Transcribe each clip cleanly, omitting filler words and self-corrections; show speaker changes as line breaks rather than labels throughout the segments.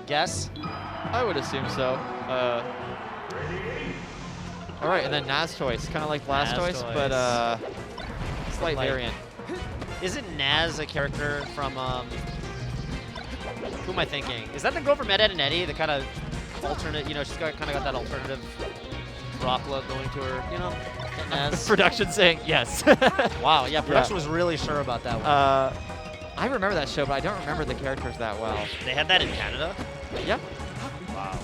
guess.
I would assume so. All right, and then Naztoise, kind of like Blastoise, but slight variant.
Isn't Naz a character from, who am I thinking? Is that the girl from Ed, Edd n Eddy? The kind of alternate, you know, she's kind of got that alternative rock look going to her, you know? Naz.
Production saying yes.
Wow, yeah, production was really sure about that one.
I remember that show, but I don't remember the characters that well.
They had that in Canada?
Yeah.
Wow.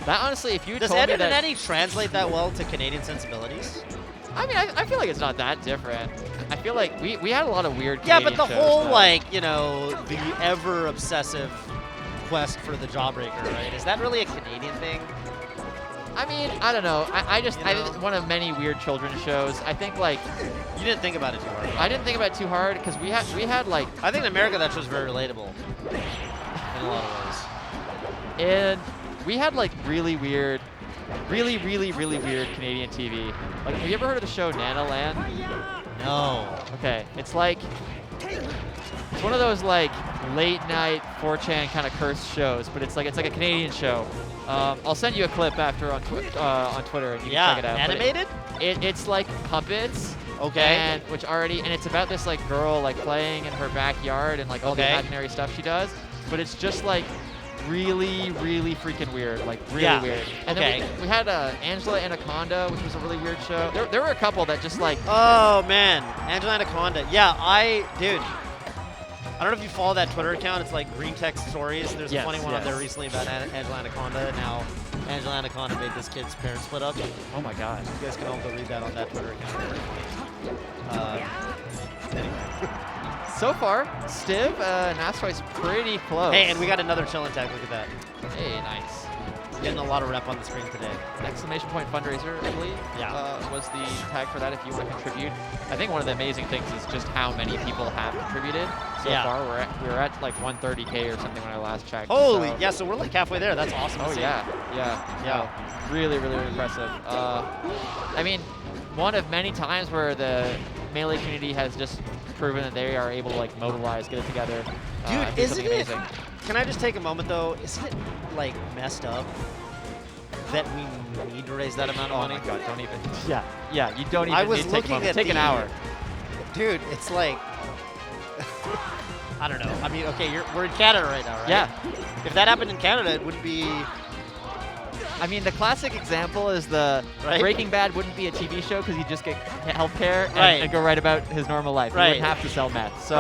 That honestly, if you
Does
told
Ed,
me
Edd n
that,
Eddy translate that well to Canadian sensibilities?
I mean, I feel like it's not that different. I feel like we had a lot of weird
Yeah,
Canadian
but the
shows,
whole,
though.
like, you know, the ever-obsessive quest for the Jawbreaker, right? Is that really a Canadian thing?
I mean, I don't know. I just,
You know?
I did one of many weird children's shows. I think, like,
You didn't think about it too hard.
I didn't think about it too hard because we had like,
I think in America that show's very relatable in a lot of ways.
and we had like really weird, really weird Canadian TV. Like, have you ever heard of the show Nanoland?
No.
Okay, it's like, it's one of those like late night 4chan kind of cursed shows, but it's like a Canadian show. I'll send you a clip after on Twitter and you can check it out. But
Animated?
It's like puppets.
Okay.
And it's about this like girl like playing in her backyard and like all the imaginary stuff she does, but it's just like really freaking weird, like really weird. And then we had Angela Anaconda, which was a really weird show. There were a couple that just like.
Oh man, Angela Anaconda. Yeah, dude. I don't know if you follow that Twitter account. It's like Green Text Stories. There's a funny one on there recently about Angela Anaconda. Now, Angela Anaconda made this kid's parents split up.
Oh my god.
You guys can all go read that on that Twitter account. Anyway.
So far, Stiv, Naztoise pretty close.
Hey, and we got another chillin' tag. Look at that.
Hey, nice.
Getting a lot of rep on the screen today.
Exclamation point fundraiser, I believe, was the tag for that if you want to contribute. I think one of the amazing things is just how many people have contributed so far. We're at like 130K or something when I last checked.
Holy,
so.
So we're like halfway there. That's awesome.
Oh yeah. Really impressive. I mean, one of many times where the Melee community has just proven that they are able to like mobilize, get it together.
Dude, isn't it amazing. Can I just take a moment though? Isn't it like messed up that we need to raise that amount of money?
Oh my god, don't even. Yeah, you don't even need to take a moment. Take an hour.
Dude, it's like, I don't know. I mean, okay, we're in Canada right now, right?
Yeah.
If that happened in Canada, it wouldn't be.
I mean, the classic example is the Breaking Bad wouldn't be a TV show because he'd just get healthcare and go right about his normal life. He wouldn't have to sell meth. So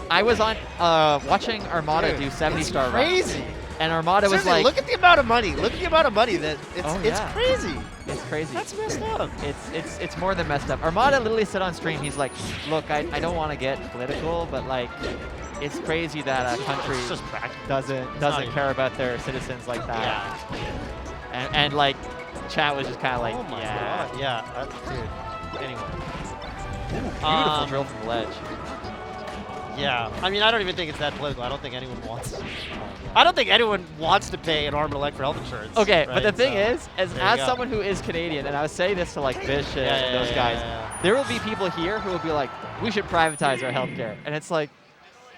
I was on watching Armada do 70-star runs.
Crazy.
And Armada was like,
look at the amount of money. Look at the amount of money that it's crazy.
It's crazy.
That's messed up.
It's more than messed up. Armada literally said on stream, he's like, look, I don't want to get political, but like, it's crazy that a country doesn't care about their citizens like that.
Yeah.
And like, chat was just kind of like,
oh my god. Yeah. Dude. Anyway.
Beautiful drill from the ledge.
Yeah. I mean, I don't even think it's that political. I don't think anyone wants. I don't think anyone wants to pay an arm and a leg for health insurance.
Okay, but the thing is, as someone who is Canadian, and I was saying this to like Bish and those guys, there will be people here who will be like, we should privatize our healthcare, and it's like,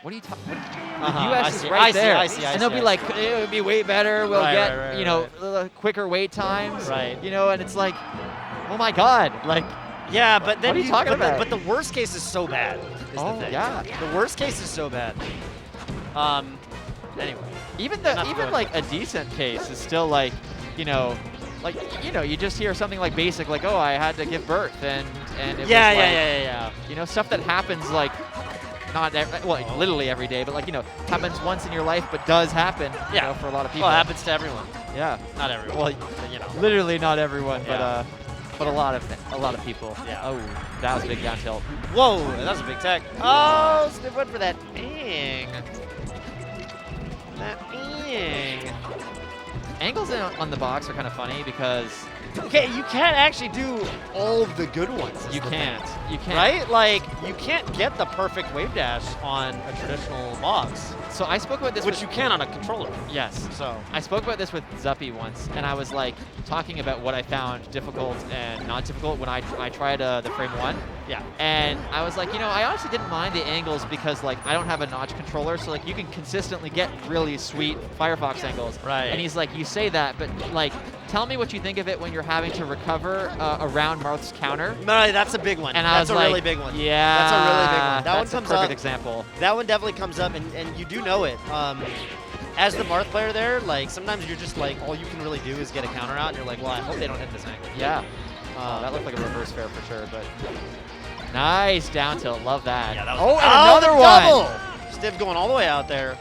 what are you talking? The U.S. is right there, and they'll be like, it would be way better. We'll get quicker wait times, you know, and it's like, oh my god, like.
Yeah, but then
what are you talking about?
But the worst case is so bad.
Oh yeah,
the worst case is so bad. Anyway,
even like a decent case is still like, you know, you just hear something like basic, like, oh, I had to give birth, and it was like, you know, stuff that happens like. Not literally every day, but like, you know, happens once in your life, but does happen, you know, for a lot of people.
Well, it happens to everyone.
Yeah.
Not everyone.
Well,
you know.
Literally not everyone, but a lot of people.
Yeah.
Oh, that was a big down tilt.
Whoa, that was a big tech. Oh, Stiv went for that bang. That bang.
Angles on the box are kind of funny because
Okay, you can't actually do all of the good ones.
You can't. You can't.
Right? Like, you can't get the perfect wave dash on a traditional box.
So I spoke about this
which you can on a controller.
Yes.
So
I spoke about this with Zuppy once, and I was like talking about what I found difficult and not difficult when I tried the frame 1.
Yeah.
And I was like, you know, I honestly didn't mind the angles because like I don't have a notch controller, so like you can consistently get really sweet Firefox angles.
Right.
And he's like, you say that, but like, tell me what you think of it when you're having to recover around Marth's counter.
No, that's a big one.
And
that's
I was
really big one.
Yeah.
That's a really big one. That one
that's
comes
a perfect
up.
example.
That one definitely comes up, and you do know it. As the Marth player there, like sometimes you're just like, all you can really do is get a counter out, and you're like, well, I hope they don't hit this angle.
Yeah. That looked like a reverse fair for sure, but nice down tilt. Love that.
Yeah, that was
another one.
Stiv going all the way out there.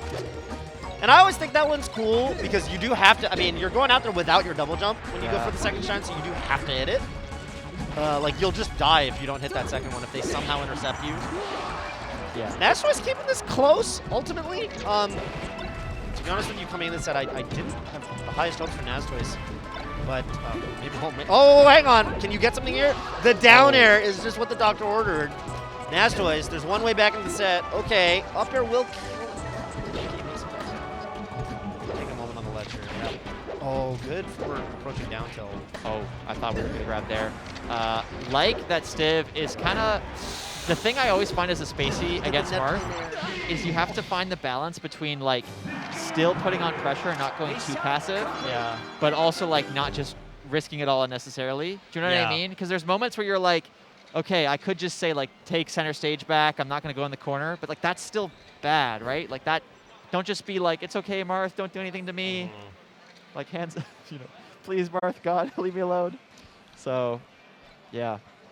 And I always think that one's cool because you do have to, I mean, you're going out there without your double jump when you go for the second shine, so you do have to hit it. Like, you'll just die if you don't hit that second one if they somehow intercept you.
Yeah.
Naztoise keeping this close, ultimately. To be honest with you, coming in this set, I didn't have the highest hopes for Naztoise. But maybe home. Oh, hang on. Can you get something here? The down air is just what the doctor ordered. Naztoise, there's one way back in the set. Okay, up air will kill. Take a moment on the ledge here. Oh, good for approaching down tilt.
Oh, I thought we were going to grab there. Like that Stiv is kind of... The thing I always find as a spacey against Marth is you have to find the balance between like still putting on pressure and not going too passive, but also like not just risking it all unnecessarily. Do you know what I mean? Because there's moments where you're like, okay, I could just say like take center stage back. I'm not going to go in the corner, but like that's still bad, right? Like that. Don't just be like, it's okay, Marth. Don't do anything to me. Like hands, you know, please, Marth, God, leave me alone. So, yeah.